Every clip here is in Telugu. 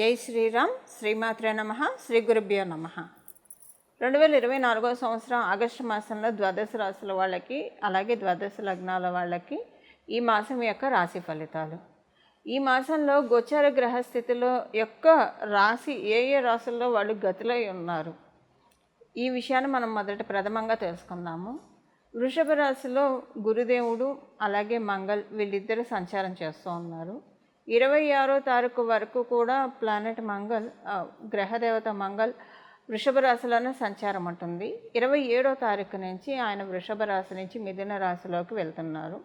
జై శ్రీరామ్. శ్రీమాత్రే నమ. శ్రీ గురుభ్యో నమ. 2024 సంవత్సరం ఆగస్టు మాసంలో ద్వాదశ రాశుల వాళ్ళకి, అలాగే ద్వాదశ లగ్నాల వాళ్ళకి ఈ మాసం యొక్క రాశి ఫలితాలు. ఈ మాసంలో గోచార గ్రహస్థితిలో యొక్క రాశి ఏ రాశుల్లో వాళ్ళు గతులై ఉన్నారు, ఈ విషయాన్ని మనం ప్రథమంగా తెలుసుకుందాము. వృషభ రాశిలో గురుదేవుడు అలాగే మంగళ్ వీళ్ళిద్దరూ సంచారం చేస్తూ ఉన్నారు. 26వ తారీఖు వరకు కూడా ప్లానెట్ మంగళ్, గ్రహదేవత మంగళ్ వృషభ రాశిలోనే సంచారం ఉంటుంది. 27వ తారీఖు నుంచి ఆయన వృషభ రాశి నుంచి మిథున రాశిలోకి వెళ్తున్నారు.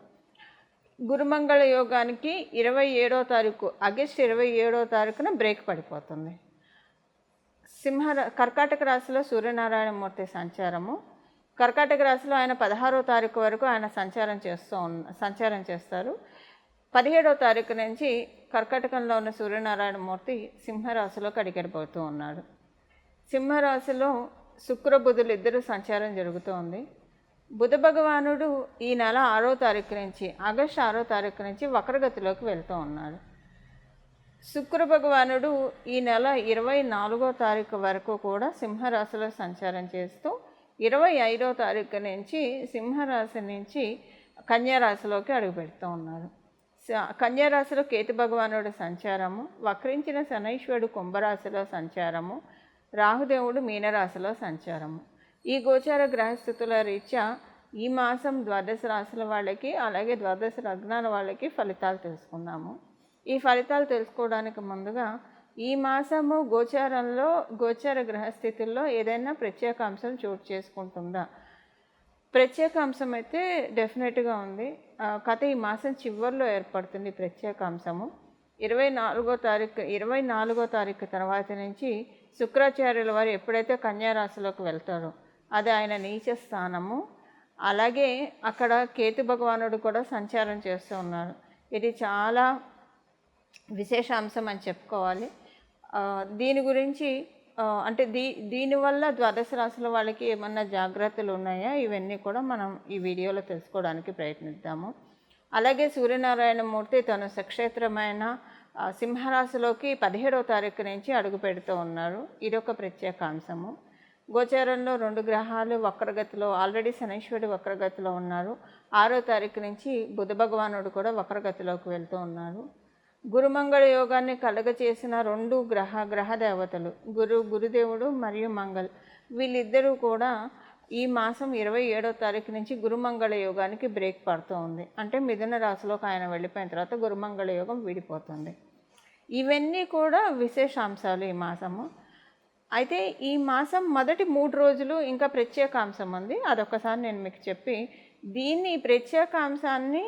గురుమంగళ యోగానికి 27వ తారీఖు ఆగస్టు 27వ తారీఖున బ్రేక్ పడిపోతుంది. కర్కాటక రాశిలో సూర్యనారాయణమూర్తి సంచారము. కర్కాటక రాశిలో ఆయన 16వ తారీఖు వరకు ఆయన సంచారం చేస్తారు. 17వ తారీఖు నుంచి కర్కాటకంలో ఉన్న సూర్యనారాయణమూర్తి సింహరాశిలోకి అడిగడిపోతూ ఉన్నాడు. సింహరాశిలో శుక్ర బుధులు ఇద్దరు సంచారం జరుగుతోంది. బుధ భగవానుడు ఈ నెల 6వ తారీఖు నుంచి ఆగస్టు 6వ తారీఖు నుంచి వక్రగతిలోకి వెళ్తూ ఉన్నాడు. శుక్ర భగవానుడు ఈ నెల 24వ తారీఖు వరకు కూడా సింహరాశిలో సంచారం చేస్తూ 25వ తారీఖు నుంచి సింహరాశి నుంచి కన్యారాశిలోకి అడుగుపెడుతూ ఉన్నారు. కన్యారాశిలో కేతు భగవానుడు సంచారము, వక్రించిన శనైశ్వరుడు కుంభరాశిలో సంచారము, రాహుదేవుడు మీనరాశిలో సంచారము. ఈ గోచార గ్రహస్థితుల రీత్యా ఈ మాసం ద్వాదశ రాశుల వాళ్ళకి అలాగే ద్వాదశ లగ్నాల వాళ్ళకి ఫలితాలు తెలుసుకుందాము. ఈ ఫలితాలు తెలుసుకోవడానికి ముందుగా ఈ మాసము గోచార గ్రహస్థితుల్లో ఏదైనా ప్రత్యేక అంశం చోటు చేసుకుంటుందా? ప్రత్యేక అంశం అయితే డెఫినెట్గా ఉంది. ఈ మాసం చివరిలో ఏర్పడుతుంది ప్రత్యేక అంశము. 24వ తారీఖు తర్వాత నుంచి శుక్రాచార్యుల వారు ఎప్పుడైతే కన్యారాశిలోకి వెళ్తారో అది ఆయన నీచ స్థానము. అలాగే అక్కడ కేతు భగవానుడు కూడా సంచారం చేస్తూ ఉన్నారు. ఇది చాలా విశేష అంశం అని చెప్పుకోవాలి. దీని గురించి అంటే దీనివల్ల ద్వాదశ రాశుల వాళ్ళకి ఏమన్నా జాగ్రత్తలు ఉన్నాయా, ఇవన్నీ కూడా మనం ఈ వీడియోలో తెలుసుకోవడానికి ప్రయత్నిద్దాము. అలాగే సూర్యనారాయణమూర్తి తన సక్షేత్రమైన సింహరాశిలోకి 17వ తారీఖు నుంచి అడుగు పెడుతూ ఉన్నారు. ఇదొక ప్రత్యేక అంశము. గోచారంలో 2 గ్రహాలు వక్రగతిలో, ఆల్రెడీ శనైశ్వరుడు వక్రగతిలో ఉన్నారు. 6వ తారీఖు నుంచి బుధ భగవానుడు కూడా వక్రగతిలోకి వెళ్తూ ఉన్నారు. గురుమంగళ యోగాన్ని కలగచేసిన 2 గ్రహ దేవతలు గురుదేవుడు మరియు మంగళ్ వీళ్ళిద్దరూ కూడా ఈ మాసం 27వ తారీఖు నుంచి గురుమంగళ యోగానికి బ్రేక్ పడుతూ ఉంది. అంటే మిథున రాశిలోకి ఆయన వెళ్ళిపోయిన తర్వాత గురుమంగళ యోగం విడిపోతుంది. ఇవన్నీ కూడా విశేషాంశాలు ఈ మాసము. అయితే ఈ మాసం మొదటి 3 రోజులు ఇంకా ప్రత్యేక అంశం ఉంది. అదొకసారి నేను మీకు చెప్పి ఈ ప్రత్యేక అంశాన్ని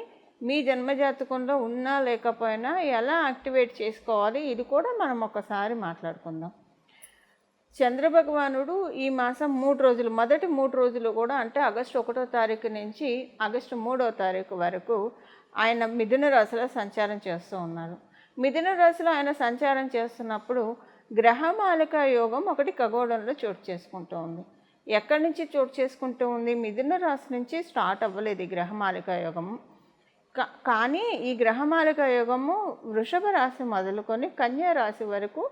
మీ జన్మజాతకంలో ఉన్నా లేకపోయినా ఎలా యాక్టివేట్ చేసుకోవాలి ఇది కూడా మనం ఒకసారి మాట్లాడుకుందాం. చంద్రభగవానుడు ఈ మాసం 3 రోజులు, మొదటి 3 రోజులు కూడా అంటే ఆగస్టు 1వ తారీఖు నుంచి ఆగస్టు 3వ తారీఖు వరకు ఆయన మిథున రాశిలో సంచారం చేస్తూ ఉన్నారు. మిథున రాశిలో ఆయన సంచారం చేస్తున్నప్పుడు గ్రహమాలిక యోగం ఒకటి ఖగోళంలో చోటు చేసుకుంటూ ఉంది. ఎక్కడి నుంచి చోటు చేసుకుంటూ ఉంది? మిథున రాశి నుంచి స్టార్ట్ అవ్వలేదు ఈ గ్రహమాలిక యోగము. కానీ ఈ గ్రహమాలిక యోగము వృషభ రాశి మొదలుకొని కన్యా రాశి వరకు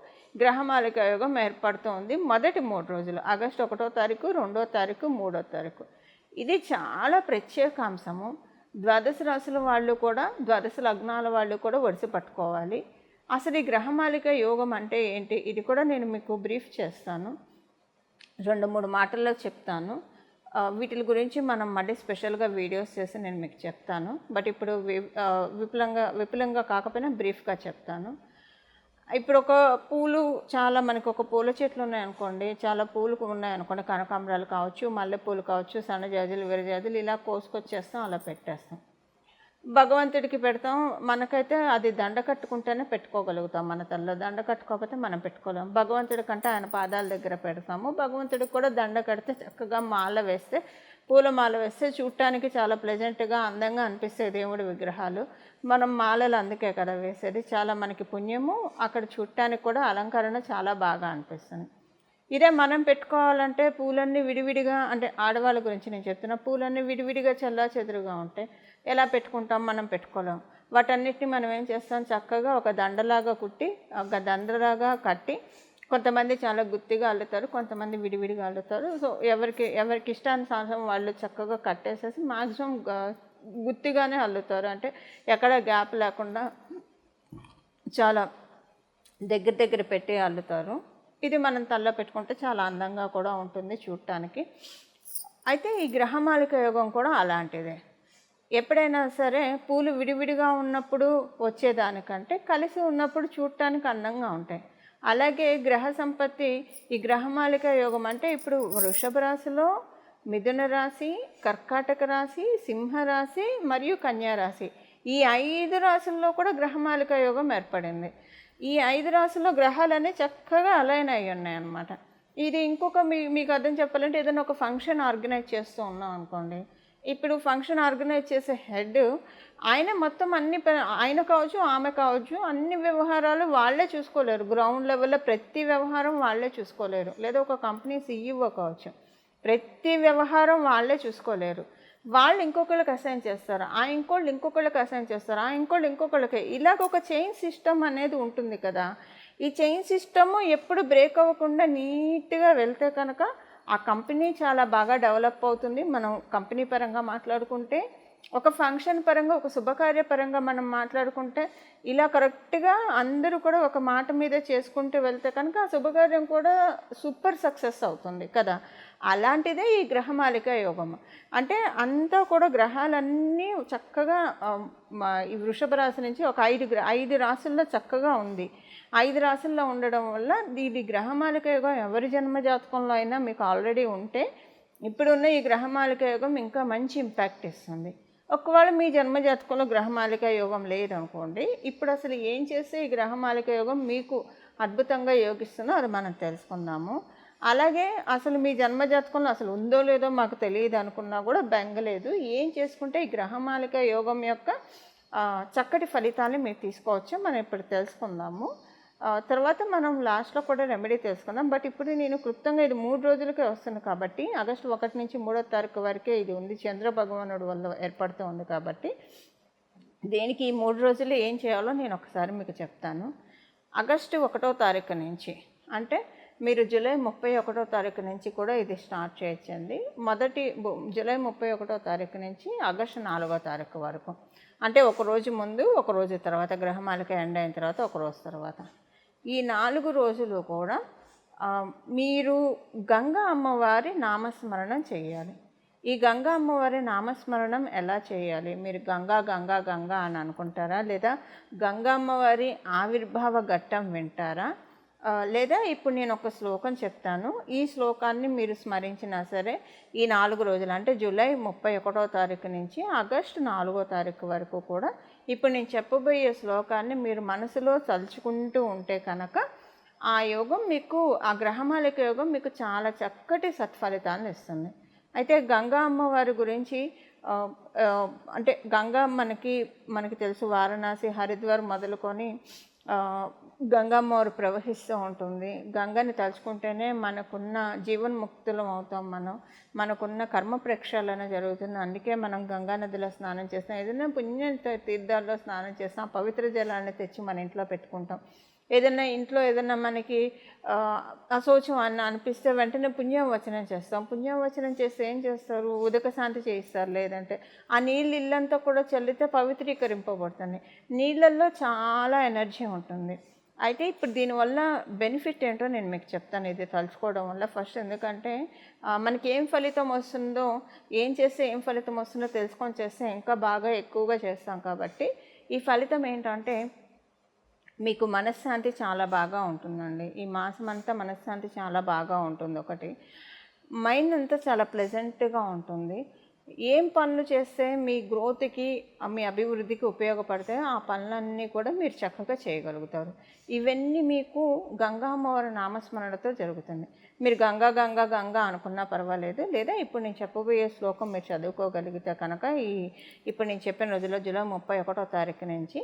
గ్రహమాలిక యోగం ఏర్పడుతుంది. మొదటి 3 రోజులు ఆగస్టు 1వ తారీఖు, 2వ తారీఖు, 3వ తారీఖు. ఇది చాలా ప్రత్యేక అంశము. ద్వాదశ రాశుల వాళ్ళు కూడా, ద్వాదశ లగ్నాల వాళ్ళు కూడా ఒడిసి పట్టుకోవాలి. అసలు ఈ గ్రహమాలిక యోగం అంటే ఏంటి, ఇది కూడా నేను మీకు బ్రీఫ్ చేస్తాను, 2-3 మాటల్లో చెప్తాను. వీటి గురించి మనం మళ్ళీ స్పెషల్గా వీడియోస్ చేసి నేను మీకు చెప్తాను. బట్ ఇప్పుడు విపులంగా కాకపోయినా బ్రీఫ్గా చెప్తాను. ఇప్పుడు మనకు ఒక పూల చెట్లు ఉన్నాయనుకోండి, చాలా పూలు ఉన్నాయనుకోండి, కనకాంబరాలు కావచ్చు, మల్లెపూలు కావచ్చు, సన్నజాజులు, విరజాజులు ఇలా కోసుకొచ్చేస్తాం, అలా పెట్టేస్తాం. భగవంతుడికి పెడతాం. మనకైతే అది దండ కట్టుకుంటేనే పెట్టుకోగలుగుతాం. మన తలలో దండ కట్టుకోకపోతే మనం పెట్టుకోలేము. భగవంతుడి కంటే ఆయన పాదాల దగ్గర పెడతాము. భగవంతుడికి కూడా దండ కడితే చక్కగా పూల మాల వేస్తే చూడటానికి చాలా ప్లెజెంట్గా, అందంగా అనిపిస్తాయి దేవుడి విగ్రహాలు. మనం మాలలు అందుకే కదా వేసేది. చాలా మనకి పుణ్యము. అక్కడ చూడటానికి కూడా అలంకరణ చాలా బాగా అనిపిస్తుంది. ఇదే మనం పెట్టుకోవాలంటే పూలన్నీ విడివిడిగా, అంటే ఆడవాళ్ళ గురించి నేను చెప్తున్నా, పూలన్నీ విడివిడిగా చెల్లాచెదురుగా ఉంటాయి. ఎలా పెట్టుకుంటాం? మనం పెట్టుకోలేం. వాటన్నిటిని మనం ఏం చేస్తాం, చక్కగా ఒక దండలాగా కుట్టి, ఒక దండలాగా కట్టి, కొంతమంది చాలా గుత్తిగా అల్లుతారు, కొంతమంది విడివిడిగా అల్లుతారు. సో ఎవరికి ఇష్టానుసారం వాళ్ళు చక్కగా కట్టేసేసి మ్యాక్సిమం గుత్తిగానే అల్లుతారు. అంటే ఎక్కడ గ్యాప్ లేకుండా చాలా దగ్గర దగ్గర పెట్టి అల్లుతారు. ఇది మనం తలలో పెట్టుకుంటే చాలా అందంగా కూడా ఉంటుంది చూడటానికి. అయితే ఈ గ్రహమాలిక యోగం కూడా అలాంటిదే. ఎప్పుడైనా సరే పూలు విడివిడిగా ఉన్నప్పుడు వచ్చేదానికంటే కలిసి ఉన్నప్పుడు చూడటానికి అందంగా ఉంటాయి. అలాగే గ్రహ సంపత్తి, ఈ గ్రహమాలిక యోగం అంటే ఇప్పుడు వృషభ రాశిలో, మిథున రాశి, కర్కాటక రాశి, సింహరాశి మరియు కన్యా రాశి, ఈ 5 రాశుల్లో కూడా గ్రహమాలిక యోగం ఏర్పడింది. ఈ 5 రాశుల్లో గ్రహాలన్నీ చక్కగా అలైన్ అయ్యి ఉన్నాయి అన్నమాట. ఇది ఇంకొక మీకు అర్థం చెప్పాలంటే, ఏదైనా ఒక ఫంక్షన్ ఆర్గనైజ్ చేస్తూ ఉన్నాం అనుకోండి. ఇప్పుడు ఫంక్షన్ ఆర్గనైజ్ చేసే హెడ్ ఆయన మొత్తం ఆయన కావచ్చు, ఆమె కావచ్చు, అన్ని వ్యవహారాలు వాళ్ళే చూసుకోలేరు. గ్రౌండ్ లెవెల్లో ప్రతి వ్యవహారం వాళ్ళే చూసుకోలేరు. లేదా ఒక కంపెనీ సీఈఓ కావచ్చు, ప్రతి వ్యవహారం వాళ్ళే చూసుకోలేరు. వాళ్ళు ఇంకొకళ్ళకి అసైన్ చేస్తారు, ఆ ఇంకోళ్ళు ఇంకొకళ్ళకి అసైన్ చేస్తారు, ఆ ఇంకోళ్ళు ఇంకొకళ్ళకి. ఇలాగ ఒక చైన్ సిస్టమ్ అనేది ఉంటుంది కదా. ఈ చైన్ సిస్టము ఎప్పుడు బ్రేక్ అవ్వకుండా నీట్గా వెళ్తే కనుక ఆ కంపెనీ చాలా బాగా డెవలప్ అవుతుంది. మనం కంపెనీ పరంగా మాట్లాడుకుంటే, ఒక ఫంక్షన్ పరంగా, ఒక శుభకార్య పరంగా మనం మాట్లాడుకుంటే, ఇలా కరెక్ట్గా అందరూ కూడా ఒక మాట మీద చేసుకుంటూ వెళ్తే కనుక ఆ శుభకార్యం కూడా సూపర్ సక్సెస్ అవుతుంది కదా. అలాంటిదే ఈ గ్రహమాలిక యోగం. అంటే అంతా కూడా గ్రహాలన్నీ చక్కగా ఈ వృషభ రాశి నుంచి ఒక 5 రాశుల్లో చక్కగా ఉంది. 5 రాశుల్లో ఉండడం వల్ల ఇది గ్రహమాలిక యోగం ఎవరి జన్మ జాతకంలో అయినా మీకు ఆల్రెడీ ఉంటే, ఇప్పుడున్న ఈ గ్రహమాలిక యోగం ఇంకా మంచి ఇంపాక్ట్ ఇస్తుంది. ఒకవేళ మీ జన్మజాతకంలో గ్రహమాలిక యోగం లేదనుకోండి, ఇప్పుడు అసలు ఏం చేస్తే ఈ గ్రహమాలిక యోగం మీకు అద్భుతంగా యోగిస్తుందో అది మనం తెలుసుకుందాము. అలాగే అసలు మీ జన్మజాతకంలో అసలు ఉందో లేదో మాకు తెలియదు అనుకున్నా కూడా బెంగలేదు. ఏం చేసుకుంటే ఈ గ్రహమాలిక యోగం యొక్క చక్కటి ఫలితాన్ని మీరు తీసుకోవచ్చు, మనం ఇప్పుడు తెలుసుకుందాము. తర్వాత మనం లాస్ట్లో కూడా రెమెడీ తెలుసుకుందాం. బట్ ఇప్పుడు నేను క్లుప్తంగా ఇది 3 రోజులకే వస్తుంది కాబట్టి, ఆగస్టు 1 నుంచి 3వ తారీఖు వరకే ఇది ఉంది. చంద్ర భగవానుడు వల్ల ఏర్పడుతూ ఉంది కాబట్టి, దేనికి ఈ 3 రోజులు ఏం చేయాలో నేను ఒకసారి మీకు చెప్తాను. ఆగస్టు 1వ తారీఖు నుంచి, అంటే మీరు జూలై 31వ తారీఖు నుంచి కూడా ఇది స్టార్ట్ చేయొచ్చండి. జూలై 31వ తారీఖు నుంచి ఆగస్టు 4వ తారీఖు వరకు, అంటే ఒక రోజు ముందు, ఒక రోజు తర్వాత, గ్రహమాలిక ఎండ్ అయిన తర్వాత ఒక రోజు తర్వాత, ఈ 4 రోజులు కూడా మీరు గంగా అమ్మవారి నామస్మరణం చేయాలి. ఈ గంగా అమ్మవారి నామస్మరణం ఎలా చేయాలి? మీరు గంగా గంగా గంగా అని అనుకుంటారా? లేదా గంగా అమ్మవారి ఆవిర్భావ ఘట్టం వింటారా? లేదా ఇప్పుడు నేను ఒక శ్లోకం చెప్తాను, ఈ శ్లోకాన్ని మీరు స్మరించినా సరే ఈ 4 రోజులు, అంటే జూలై 31వ తారీఖు నుంచి ఆగస్టు 4వ తారీఖు వరకు కూడా ఇప్పుడు నేను చెప్పబోయే శ్లోకాన్ని మీరు మనసులో తలుచుకుంటూ ఉంటే కనుక ఆ యోగం మీకు, ఆ గ్రహమాలిక యోగం మీకు చాలా చక్కటి సత్ఫలితాన్ని ఇస్తుంది. అయితే గంగా అమ్మవారి గురించి అంటే గంగా మనకి తెలుసు, వారణాసి, హరిద్వార్ మొదలుకొని గంగమ్మవారు ప్రవహిస్తూ ఉంటుంది. గంగని తలుచుకుంటేనే మనకున్న జీవన్ముక్తులం అవుతాం. మనకున్న కర్మ ప్రక్షాళన జరుగుతుంది. అందుకే మనం గంగా నదిలో స్నానం చేస్తాం. ఏదైనా పుణ్య తీర్థాల్లో స్నానం చేస్తాం, పవిత్ర జలాన్ని తెచ్చి మన ఇంట్లో పెట్టుకుంటాం. ఇంట్లో ఏదైనా మనకి అశౌచం అనిపిస్తే వెంటనే పుణ్యవచనం చేస్తాం. పుణ్యవచనం చేస్తే ఏం చేస్తారు? ఉదక శాంతి చేయిస్తారు. లేదంటే ఆ నీళ్ళు ఇల్లంతా కూడా చల్లితే పవిత్రీకరింపబడుతుంది. నీళ్ళల్లో చాలా ఎనర్జీ ఉంటుంది. అయితే ఇప్పుడు దీనివల్ల బెనిఫిట్ ఏంటో నేను మీకు చెప్తాను, ఇది తలుచుకోవడం వల్ల. ఫస్ట్ ఎందుకంటే మనకి ఏం ఫలితం వస్తుందో, ఏం చేస్తే ఏం ఫలితం వస్తుందో తెలుసుకొని చేస్తే ఇంకా బాగా ఎక్కువగా చేస్తాం. కాబట్టి ఈ ఫలితం ఏంటంటే మీకు మనశ్శాంతి చాలా బాగా ఉంటుందండి. ఈ మాసం అంతా మనశ్శాంతి చాలా బాగా ఉంటుంది. ఒకటి, మైండ్ అంతా చాలా ప్లెజెంట్గా ఉంటుంది. ఏం పనులు చేస్తే మీ గ్రోత్కి, మీ అభివృద్ధికి ఉపయోగపడతాయో ఆ పనులన్నీ కూడా మీరు చక్కగా చేయగలుగుతారు. ఇవన్నీ మీకు గంగా అమ్మవారి నామస్మరణతో జరుగుతుంది. మీరు గంగా గంగా గంగా అనుకున్నా పర్వాలేదు, లేదా ఇప్పుడు నేను చెప్పబోయే శ్లోకం మీరు చదువుకోగలిగితే కనుక ఇప్పుడు నేను చెప్పిన రోజుల్లో జూలై 31వ తారీఖు నుంచి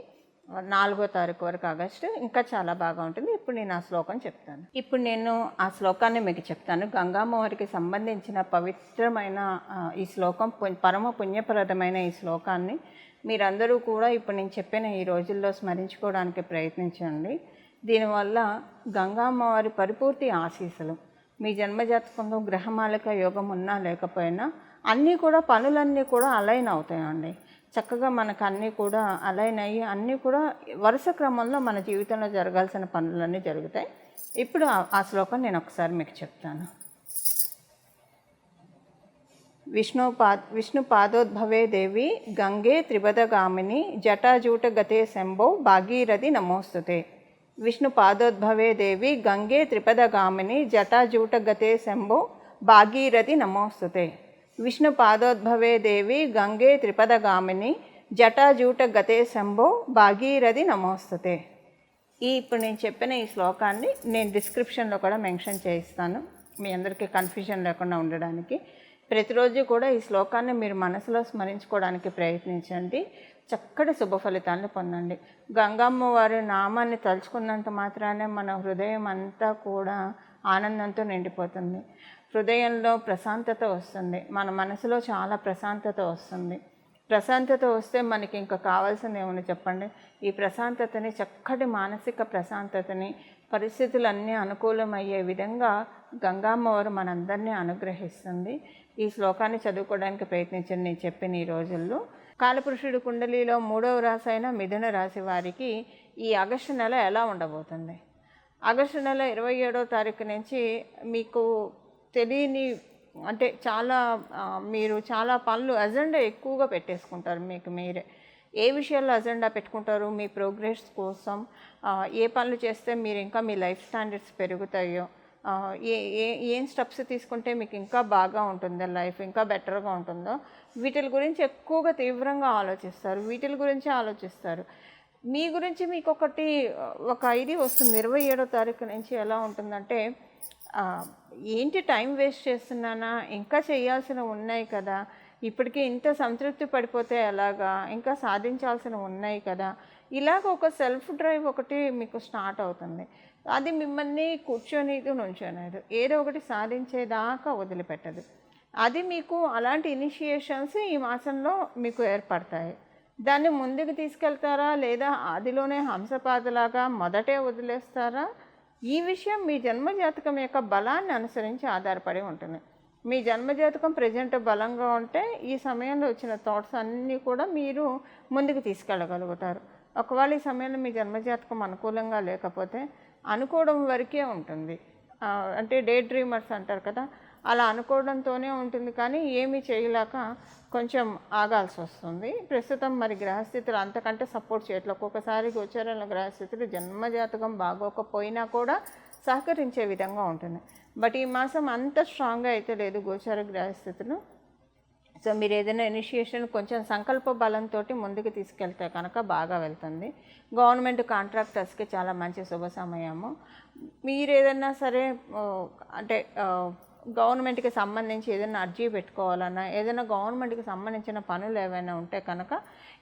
4వ తారీఖు వరకు ఆగస్టు ఇంకా చాలా బాగా ఉంటుంది. ఇప్పుడు నేను ఆ శ్లోకం చెప్తాను. ఇప్పుడు నేను ఆ శ్లోకాన్ని మీకు చెప్తాను. గంగామ్మవారికి సంబంధించిన పవిత్రమైన ఈ శ్లోకం, పరమ పుణ్యప్రదమైన ఈ శ్లోకాన్ని మీరందరూ కూడా ఇప్పుడు నేను చెప్పిన ఈ రోజుల్లో స్మరించుకోవడానికి ప్రయత్నించండి. దీనివల్ల గంగామ్మవారి పరిపూర్తి ఆశీస్సులు మీ జన్మజాతకంలో గ్రహమాలిక యోగం ఉన్నా లేకపోయినా అన్నీ కూడా పనులన్నీ కూడా అలైన్ అవుతాయండి. చక్కగా మనకు అన్నీ కూడా అలైన్ అయ్యి అన్నీ కూడా వరుస క్రమంలో మన జీవితంలో జరగాల్సిన పనులన్నీ జరుగుతాయి. ఇప్పుడు ఆ శ్లోకం నేను ఒకసారి మీకు చెప్తాను. విష్ణు పాదోద్భవే దేవి గంగే త్రిపదగామిని జటాజూట గతే శంభో భాగీరథి నమోస్తుతే. విష్ణు పాదోద్భవే దేవి గంగే త్రిపదగామిని జటాజూట గతే శంభో భాగీరథి నమోస్తుతే. విష్ణు పాదోద్భవే దేవి గంగే త్రిపదగామిని జటాజూట గతే శంభో భాగీరథి నమోస్తుతే. ఇప్పుడు నేను చెప్పిన ఈ శ్లోకాన్ని నేను డిస్క్రిప్షన్లో కూడా మెన్షన్ చేయిస్తాను, మీ అందరికీ కన్ఫ్యూజన్ లేకుండా ఉండడానికి. ప్రతిరోజు కూడా ఈ శ్లోకాన్ని మీరు మనసులో స్మరించుకోవడానికి ప్రయత్నించండి. చక్కటి శుభ ఫలితాలను పొందండి. గంగమ్మ వారి నామాన్ని తలుచుకున్నంత మాత్రానే మన హృదయం అంతా కూడా ఆనందంతో నిండిపోతుంది. హృదయంలో ప్రశాంతత వస్తుంది, మన మనసులో చాలా ప్రశాంతత వస్తుంది. ప్రశాంతత వస్తే మనకి ఇంకా కావాల్సింది ఏమని చెప్పండి? ఈ ప్రశాంతతని, చక్కటి మానసిక ప్రశాంతతని, పరిస్థితులన్నీ అనుకూలమయ్యే విధంగా గంగామ్మవారు మనందరినీ అనుగ్రహిస్తుంది. ఈ శ్లోకాన్ని చదువుకోవడానికి ప్రయత్నించండి. నేను చెప్పిన ఈ రోజుల్లో కాలపురుషుడు కుండలిలో 3వ రాశి అయిన మిథున రాశి వారికి ఈ ఆగస్టు నెల ఎలా ఉండబోతుంది? ఆగస్టు నెల 27వ తారీఖు నుంచి మీకు తెలియని అంటే మీరు చాలా పనులు అజెండా ఎక్కువగా పెట్టేసుకుంటారు. మీకు మీరే ఏ విషయాల్లో అజెండా పెట్టుకుంటారు? మీ ప్రోగ్రెస్ కోసం ఏ పనులు చేస్తే మీరు ఇంకా మీ లైఫ్ స్టాండర్డ్స్ పెరుగుతాయో, ఏం స్టెప్స్ తీసుకుంటే మీకు ఇంకా బాగా ఉంటుందో, లైఫ్ ఇంకా బెటర్గా ఉంటుందో, వీటి గురించి ఎక్కువగా తీవ్రంగా ఆలోచిస్తారు. వీటి గురించి ఆలోచిస్తారు. మీ గురించి మీకు ఒక ఐడియా వస్తుంది. 27వ తారీఖు నుంచి ఎలా ఉంటుందంటే, ఏంటి టైం వేస్ట్ చేస్తున్నానా, ఇంకా చేయాల్సినవి ఉన్నాయి కదా, ఇప్పటికీ ఇంత సంతృప్తి పడిపోతే ఎలాగా, ఇంకా సాధించాల్సినవి ఉన్నాయి కదా, ఇలాగ ఒక సెల్ఫ్ డ్రైవ్ ఒకటి మీకు స్టార్ట్ అవుతుంది. అది మిమ్మల్ని కూర్చొనిదు నుంచోనేదు, ఏదో ఒకటి సాధించేదాకా వదిలిపెట్టదు. అది మీకు అలాంటి ఇనిషియేషన్స్ ఈ మాసంలో మీకు ఏర్పడతాయి. దాన్ని ముందుకు తీసుకెళ్తారా, లేదా అదిలోనే హంసపాదలాగా మొదటే వదిలేస్తారా? ఈ విషయం మీ జన్మజాతకం యొక్క బలాన్ని అనుసరించి ఆధారపడి ఉంటుంది. మీ జన్మజాతకం ప్రజెంట్ బలంగా ఉంటే ఈ సమయంలో వచ్చిన థాట్స్ అన్నీ కూడా మీరు ముందుకు తీసుకెళ్ళగలుగుతారు. ఒకవేళ ఈ సమయంలో మీ జన్మజాతకం అనుకూలంగా లేకపోతే అనుకోవడం వరకే ఉంటుంది. అంటే డే డ్రీమర్స్ అంటారు కదా, అలా అనుకోవడంతోనే ఉంటుంది, కానీ ఏమీ చేయలేక కొంచెం ఆగాల్సి వస్తుంది. ప్రస్తుతం మరి గ్రహస్థితులు అంతకంటే సపోర్ట్ చేయట్లేదు. ఒక్కొక్కసారి గోచరంలో గ్రహస్థితులు జన్మజాతకం బాగోకపోయినా కూడా సహకరించే విధంగా ఉంటుంది. బట్ ఈ మాసం అంత స్ట్రాంగ్గా అయితే లేదు గోచర గ్రహస్థితులు. సో మీరు ఏదైనా ఇనిషియేషన్ కొంచెం సంకల్ప బలంతో ముందుకు తీసుకెళ్తే కనుక బాగా వెళ్తుంది. గవర్నమెంట్ కాంట్రాక్టర్స్కి చాలా మంచి శుభ సమయము. మీరు ఏదైనా సరే అంటే గవర్నమెంట్కి సంబంధించి ఏదైనా అర్జీ పెట్టుకోవాలన్నా, ఏదైనా గవర్నమెంట్కి సంబంధించిన పనులు ఏవైనా ఉంటే కనుక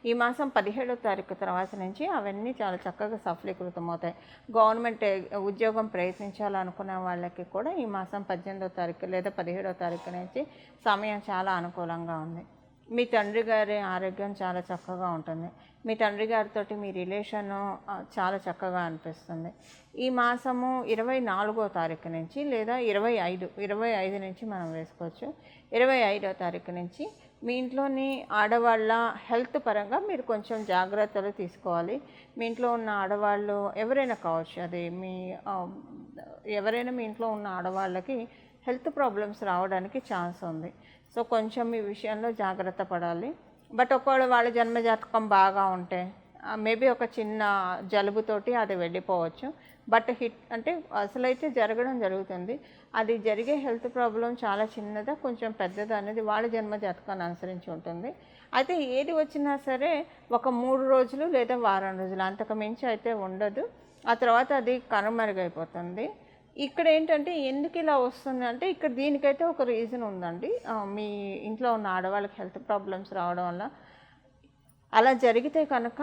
ఈ మాసం 17వ తారీఖు తర్వాత నుంచి అవన్నీ చాలా చక్కగా సఫలీకృతం అవుతాయి. గవర్నమెంట్ ఉద్యోగం ప్రయత్నించాలనుకునే వాళ్ళకి కూడా ఈ మాసం 18వ తారీఖు లేదా 17వ తారీఖు నుంచి సమయం చాలా అనుకూలంగా ఉంది. మీ తండ్రి గారి ఆరోగ్యం చాలా చక్కగా ఉంటుంది. మీ తండ్రి గారితో మీ రిలేషను చాలా చక్కగా అనిపిస్తుంది. ఈ మాసము 24వ తారీఖు నుంచి లేదా 25 నుంచి మనం వేసుకోవచ్చు. 25వ తారీఖు నుంచి మీ ఇంట్లోని ఆడవాళ్ళ హెల్త్ పరంగా మీరు కొంచెం జాగ్రత్తలు తీసుకోవాలి. మీ ఇంట్లో ఉన్న ఆడవాళ్ళు ఎవరైనా కావచ్చు, అది ఎవరైనా మీ ఇంట్లో ఉన్న ఆడవాళ్ళకి హెల్త్ ప్రాబ్లమ్స్ రావడానికి ఛాన్స్ ఉంది. సో కొంచెం ఈ విషయంలో జాగ్రత్త పడాలి. బట్ ఒకవేళ వాళ్ళ జన్మజాతకం బాగా ఉంటే మేబీ ఒక చిన్న జలుబుతోటి అది వెళ్ళిపోవచ్చు. బట్ అంటే అసలైతే జరుగుతుంది. అది జరిగే హెల్త్ ప్రాబ్లం చాలా చిన్నదా కొంచెం పెద్దదా అనేది వాళ్ళ జన్మజాతకాన్ని అనుసరించి ఉంటుంది. అయితే ఏది వచ్చినా సరే ఒక 3 రోజులు లేదా వారం రోజులు అంతకు మించి అయితే ఉండదు. ఆ తర్వాత అది కనుమరుగైపోతుంది. ఇక్కడ ఏంటంటే ఎందుకు ఇలా వస్తుంది అంటే, ఇక్కడ దీనికైతే ఒక రీజన్ ఉందండి. మీ ఇంట్లో ఉన్న ఆడవాళ్ళకి హెల్త్ ప్రాబ్లమ్స్ రావడం వల్ల అలా జరిగితే కనుక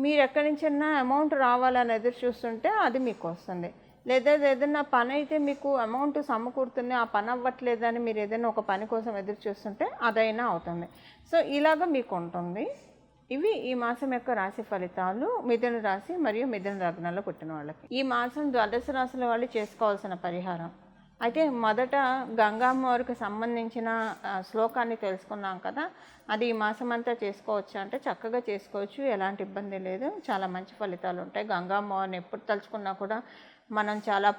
మీరు ఎక్కడి నుంచైనా అమౌంట్ రావాలని ఎదురు చూస్తుంటే అది మీకు వస్తుంది. లేదా ఏదైనా పని అయితే మీకు అమౌంట్ సమకూరుతుంది, ఆ పని అవ్వట్లేదని మీరు ఏదైనా ఒక పని కోసం ఎదురు చూస్తుంటే అదైనా అవుతుంది. సో ఇలాగ మీకు ఉంటుంది. ఇవి ఈ మాసం యొక్క రాశి ఫలితాలు మిథున రాశి మరియు మిథున లగ్నంలో పుట్టిన వాళ్ళకి. ఈ మాసం ద్వాదశ రాశుల వాళ్ళు చేసుకోవాల్సిన పరిహారం అయితే మొదట గంగామ్మవారికి సంబంధించిన శ్లోకాన్ని తెలుసుకున్నాం కదా, అది ఈ మాసం అంతా చేసుకోవచ్చు అంటే చక్కగా చేసుకోవచ్చు, ఎలాంటి ఇబ్బంది లేదు, చాలా మంచి ఫలితాలు ఉంటాయి. గంగామ్మవారిని ఎప్పుడు తలుచుకున్నా కూడా మనం చాలా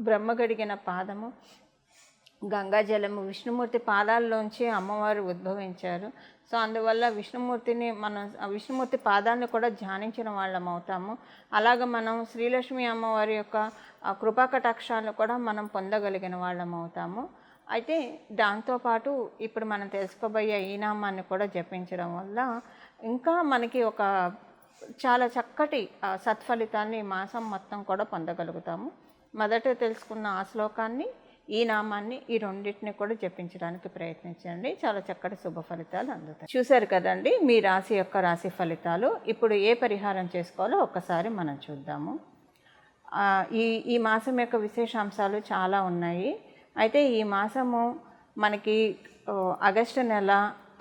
బ్రహ్మగడిగిన పాదము గంగాజలము విష్ణుమూర్తి పాదాల్లోంచి అమ్మవారు ఉద్భవించారు. సో అందువల్ల విష్ణుమూర్తి పాదాన్ని కూడా ధ్యానించిన వాళ్ళం అవుతాము. అలాగ మనం శ్రీలక్ష్మి అమ్మవారి యొక్క కృపా కటాక్షాలను కూడా మనం పొందగలిగిన వాళ్ళం అవుతాము. అయితే దాంతోపాటు ఇప్పుడు మనం తెలుసుకోబోయే ఈ నామాన్ని కూడా జపించడం వల్ల ఇంకా మనకి ఒక చాలా చక్కటి సత్ఫలితాన్ని మాసం మొత్తం కూడా పొందగలుగుతాము. మొదట తెలుసుకున్న ఆ శ్లోకాన్ని, ఈ నామాన్ని, ఈ రెండింటిని కూడా జపించడానికి ప్రయత్నించండి. చాలా చక్కటి శుభ ఫలితాలు అందుతాయి. చూశారు కదండి మీ రాశి యొక్క రాశి ఫలితాలు. ఇప్పుడు ఏ పరిహారం చేసుకోవాలో ఒక్కసారి మనం చూద్దాము. ఈ మాసం యొక్క విశేషాంశాలు చాలా ఉన్నాయి. అయితే ఈ మాసము మనకి ఆగస్టు నెల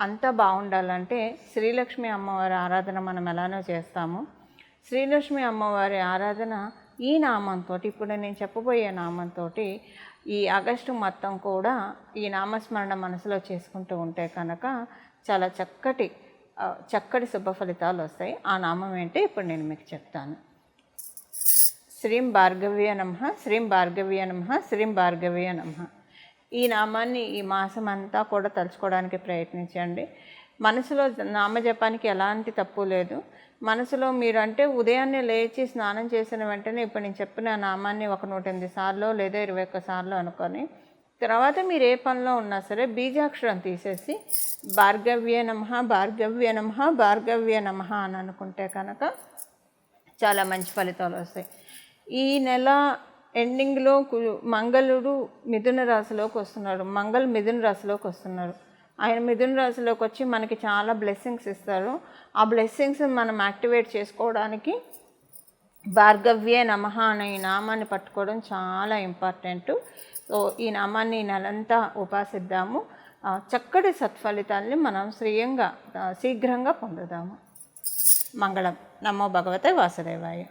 అంతా బాగుండాలంటే శ్రీలక్ష్మి అమ్మవారి ఆరాధన మనం ఎలానో చేస్తాము. శ్రీలక్ష్మి అమ్మవారి ఆరాధన ఈ నామంతో, ఇప్పుడు నేను చెప్పబోయే నామంతో ఈ ఆగస్టు మొత్తం కూడా ఈ నామస్మరణ మనసులో చేసుకుంటూ ఉంటే కనుక చాలా చక్కటి శుభ ఫలితాలు వస్తాయి. ఆ నామం ఏంటి ఇప్పుడు నేను మీకు చెప్తాను. శ్రీం భార్గవ్య నమః, శ్రీం భార్గవ్య నమః, శ్రీం భార్గవ్య నమః. ఈ నామాన్ని ఈ మాసం అంతా కూడా తలుచుకోవడానికి ప్రయత్నించండి. మనసులో నామజపానికి ఎలాంటి తప్పు లేదు. మనసులో మీరు అంటే ఉదయాన్నే లేచి స్నానం చేసిన వెంటనే ఇప్పుడు నేను చెప్పిన నామాన్ని ఒక 108 సార్లు లేదా 21 సార్లు అనుకొని, తర్వాత మీరు ఏ పనిలో ఉన్నా సరే బీజాక్షరం తీసేసి భార్గవ్య నమః, భార్గవ్య నమః, భార్గవ్య నమః అని అనుకుంటే కనుక చాలా మంచి ఫలితాలు వస్తాయి. ఈ నెల ఎండింగ్లో మంగళుడు మిథున రాశిలోకి వస్తున్నాడు. మిథున రాశిలోకి వస్తున్నారు. ఆయన మిథున రాశిలోకి వచ్చి మనకి చాలా బ్లెస్సింగ్స్ ఇస్తారు. ఆ బ్లెస్సింగ్స్ మనం యాక్టివేట్ చేసుకోవడానికి భార్గవ్య నమః అనే ఈ నామాన్ని పట్టుకోవడం చాలా ఇంపార్టెంట్. సో ఈ నామాన్ని ఈ నెలంతా ఉపాసిద్దాము. చక్కటి సత్ఫలితాన్ని మనం శీఘ్రంగా పొందుదాము. మంగళం. నమో భగవతే వాసుదేవాయ.